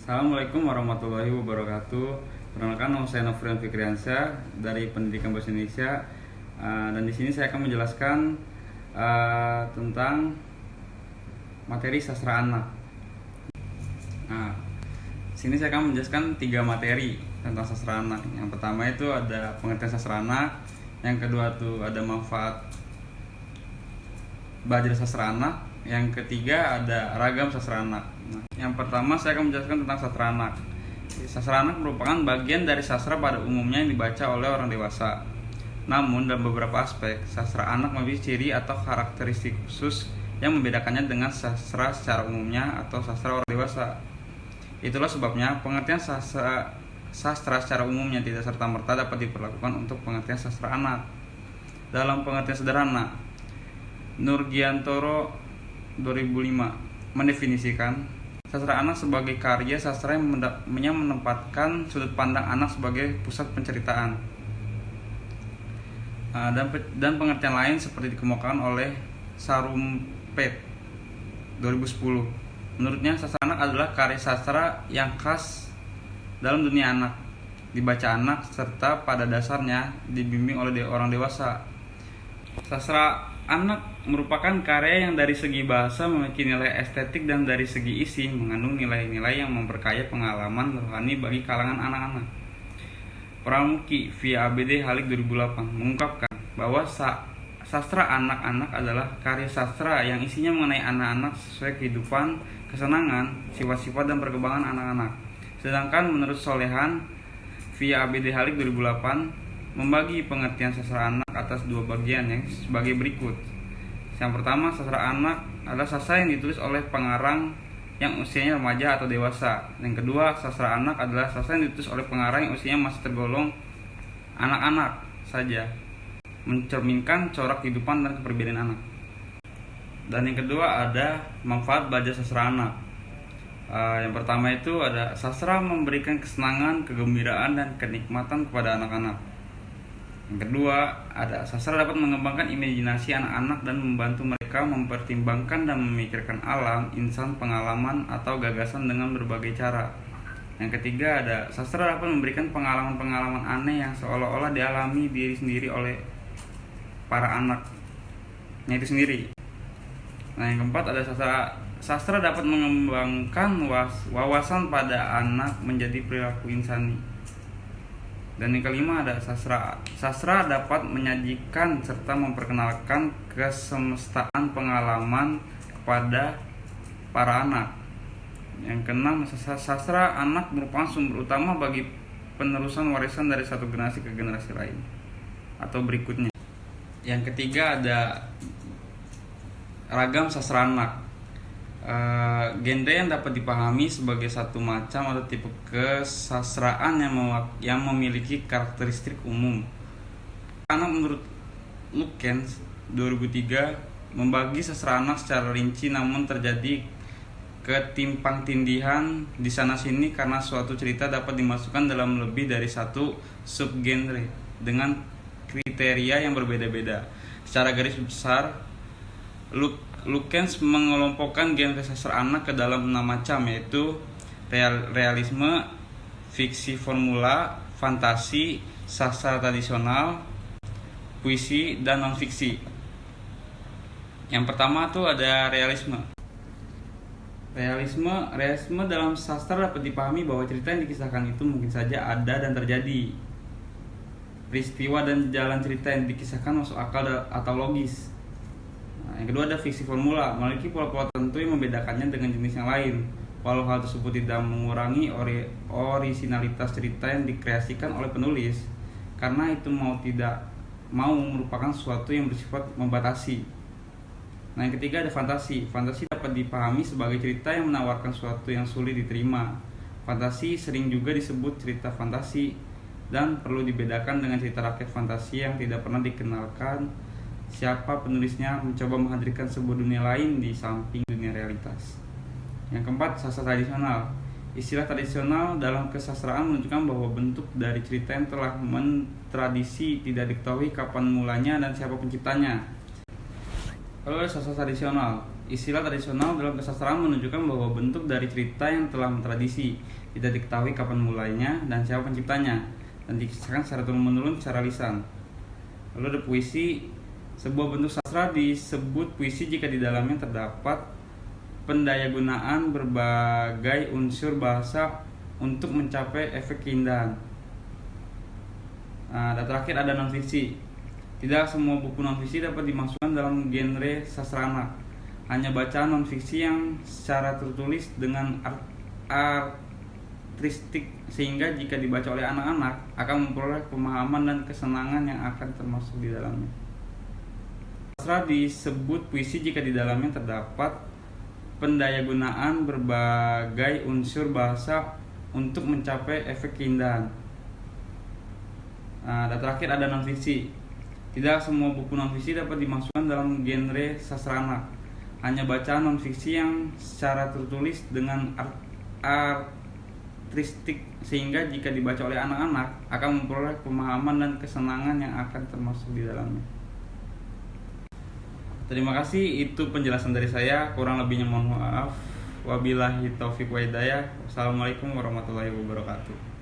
Assalamualaikum warahmatullahi wabarakatuh. Perkenalkan, nama saya Nofrian Fikriansyah dari Pendidikan Bahasa Indonesia. Dan di sini saya akan menjelaskan tentang materi sastra anak. Nah, sini saya akan menjelaskan 3 materi tentang sastra anak. Yang pertama itu ada pengertian sastra anak. Yang kedua itu ada manfaat belajar sastra anak. Yang ketiga ada ragam sastra anak. Nah, yang pertama saya akan menjelaskan tentang sastra anak. Sastra anak merupakan bagian dari sastra pada umumnya yang dibaca oleh orang dewasa. Namun dalam beberapa aspek, sastra anak memiliki ciri atau karakteristik khusus yang membedakannya dengan sastra secara umumnya atau sastra orang dewasa. Itulah sebabnya pengertian sastra secara umumnya tidak serta-merta dapat diperlakukan untuk pengertian sastra anak. Dalam pengertian sederhana, Nurgiantoro 2005 mendefinisikan sastra anak sebagai karya sastra yang menempatkan sudut pandang anak sebagai pusat penceritaan. Dan pengertian lain seperti dikemukakan oleh Sarumpet 2010. Menurutnya sastra anak adalah karya sastra yang khas dalam dunia anak, dibaca anak, serta pada dasarnya dibimbing oleh orang dewasa. Sastra anak merupakan karya yang dari segi bahasa memiliki nilai estetik dan dari segi isi mengandung nilai-nilai yang memperkaya pengalaman rohani bagi kalangan anak-anak. Pramuki via ABD Halik 2008 mengungkapkan bahwa sastra anak-anak adalah karya sastra yang isinya mengenai anak-anak sesuai kehidupan, kesenangan, sifat-sifat dan perkembangan anak-anak. Sedangkan menurut Solehan via ABD Halik 2008 membagi pengertian sastra anak atas 2 bagian yang sebagai berikut. Yang pertama, sastra anak adalah sastra yang ditulis oleh pengarang yang usianya remaja atau dewasa. Yang kedua, sastra anak adalah sastra yang ditulis oleh pengarang yang usianya masih tergolong anak-anak saja, mencerminkan corak kehidupan dan kepribadian anak. Dan yang kedua ada manfaat belajar sastra anak. Yang pertama itu ada sastra memberikan kesenangan, kegembiraan dan kenikmatan kepada anak-anak. Yang kedua, ada sastra dapat mengembangkan imajinasi anak-anak dan membantu mereka mempertimbangkan dan memikirkan alam, insan, pengalaman, atau gagasan dengan berbagai cara. Yang ketiga, ada sastra dapat memberikan pengalaman-pengalaman aneh yang seolah-olah dialami diri sendiri oleh para anaknya itu sendiri. Nah, yang keempat, ada sastra dapat mengembangkan wawasan pada anak menjadi perilaku insani. Dan yang kelima ada sastra dapat menyajikan serta memperkenalkan kesemestaan pengalaman kepada para anak. Yang keenam, sastra anak merupakan sumber utama bagi penerusan warisan dari satu generasi ke generasi lain atau berikutnya. Yang ketiga ada ragam sastra anak. Genre yang dapat dipahami sebagai satu macam atau tipe kesastraan yang memiliki karakteristik umum. Karena menurut Lukens 2003 membagi sastra anak secara rinci, namun terjadi ketimpang-tindihan di sana-sini karena suatu cerita dapat dimasukkan dalam lebih dari satu subgenre dengan kriteria yang berbeda-beda. Secara garis besar, Lukens mengelompokkan genre sastra anak ke dalam 6 macam, yaitu realisme, fiksi formula, fantasi, sastra tradisional, puisi, dan non-fiksi. Yang pertama tuh ada realisme. Realisme dalam sastra dapat dipahami bahwa cerita yang dikisahkan itu mungkin saja ada dan terjadi. Peristiwa dan jalan cerita yang dikisahkan masuk akal atau logis. Yang kedua ada fiksi formula, memiliki pola-pola tertentu yang membedakannya dengan jenis yang lain. Walau hal tersebut tidak mengurangi orisinalitas cerita yang dikreasikan oleh penulis, karena itu tidak mau merupakan sesuatu yang bersifat membatasi. Nah, yang ketiga ada fantasi. Fantasi dapat dipahami sebagai cerita yang menawarkan sesuatu yang sulit diterima. Fantasi sering juga disebut cerita fantasi dan perlu dibedakan dengan cerita rakyat fantasi yang tidak pernah dikenalkan siapa penulisnya, mencoba menghadirkan sebuah dunia lain di samping dunia realitas. Yang keempat, sastra tradisional. Istilah tradisional dalam kesastraan menunjukkan bahwa bentuk dari cerita yang telah mentradisi tidak diketahui kapan mulanya dan siapa penciptanya. Lalu ada sastra tradisional. Istilah tradisional dalam kesastraan menunjukkan bahwa bentuk dari cerita yang telah mentradisi, tidak diketahui kapan mulainya dan siapa penciptanya, dan dikisahkan secara turun-menurun secara lisan. Lalu ada puisi. Sebuah bentuk sastra disebut puisi jika di dalamnya terdapat pendayagunaan berbagai unsur bahasa untuk mencapai efek keindahan. Dan terakhir ada non-fiksi. Tidak semua buku non-fiksi dapat dimasukkan dalam genre sastra anak. Hanya bacaan non-fiksi yang secara tertulis dengan artistik sehingga jika dibaca oleh anak-anak akan memperoleh pemahaman dan kesenangan yang akan termasuk di dalamnya. Sastra disebut puisi jika di dalamnya terdapat pendayagunaan berbagai unsur bahasa untuk mencapai efek keindahan. Dan terakhir ada non-fiksi. Tidak semua buku non-fiksi dapat dimasukkan dalam genre sastra anak. Hanya bacaan non-fiksi yang secara tertulis dengan artistik sehingga jika dibaca oleh anak-anak akan memperoleh pemahaman dan kesenangan yang akan termasuk di dalamnya. Terima kasih, itu penjelasan dari saya. Kurang lebihnya mohon maaf. Wabillahi taufiq wa hidayah. Wassalamualaikum warahmatullahi wabarakatuh.